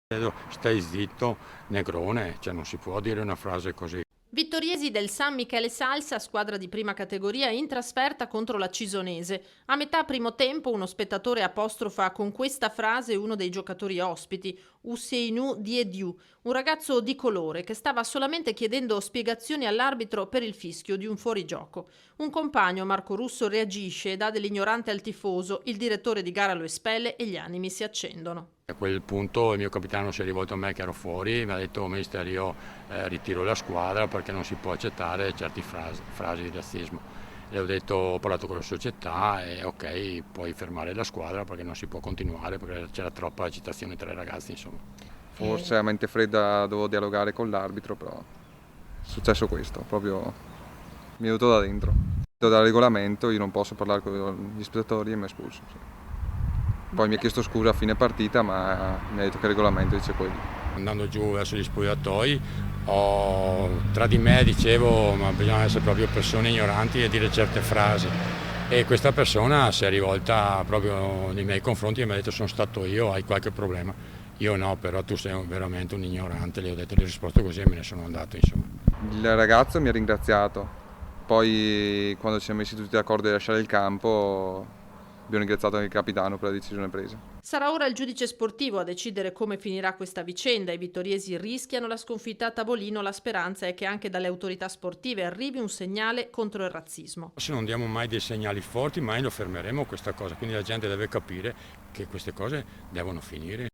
Stai zitto, negrone, cioè non si può dire una frase così. Vittoriesi del San Michele Salsa, squadra di prima categoria, in trasferta contro la Cisonese. A metà primo tempo uno spettatore apostrofa con questa frase uno dei giocatori ospiti, Useinu Diediu, un ragazzo di colore che stava solamente chiedendo spiegazioni all'arbitro per il fischio di un fuorigioco. Un compagno, Marco Russo, reagisce e dà dell'ignorante al tifoso, il direttore di gara lo espelle e gli animi si accendono. A quel punto il mio capitano si è rivolto a me che ero fuori, mi ha detto mister io ritiro la squadra perché non si può accettare certe frasi di razzismo. Le ho detto, ho parlato con la società e ok, puoi fermare la squadra perché non si può continuare perché c'era troppa agitazione tra i ragazzi insomma. Forse a mente fredda dovevo dialogare con l'arbitro, però è successo questo, proprio mi è venuto da dentro. Dal regolamento io non posso parlare con gli spettatori e mi ha espulso. Sì. Poi mi ha chiesto scusa a fine partita, ma mi ha detto che il regolamento dice quello. Andando giù verso gli spogliatoi, tra di me dicevo ma bisogna essere proprio persone ignoranti e dire certe frasi. E questa persona si è rivolta proprio nei miei confronti e mi ha detto sono stato io, hai qualche problema? Io no, però tu sei veramente un ignorante, le ho detto, le ho risposto così e me ne sono andato insomma. Il ragazzo mi ha ringraziato, poi quando ci siamo messi tutti d'accordo di lasciare il campo abbiamo ringraziato anche il capitano per la decisione presa. Sarà ora il giudice sportivo a decidere come finirà questa vicenda. I vittoriesi rischiano la sconfitta a tavolino. La speranza è che anche dalle autorità sportive arrivi un segnale contro il razzismo. Se non diamo mai dei segnali forti, mai lo fermeremo questa cosa, quindi la gente deve capire che queste cose devono finire.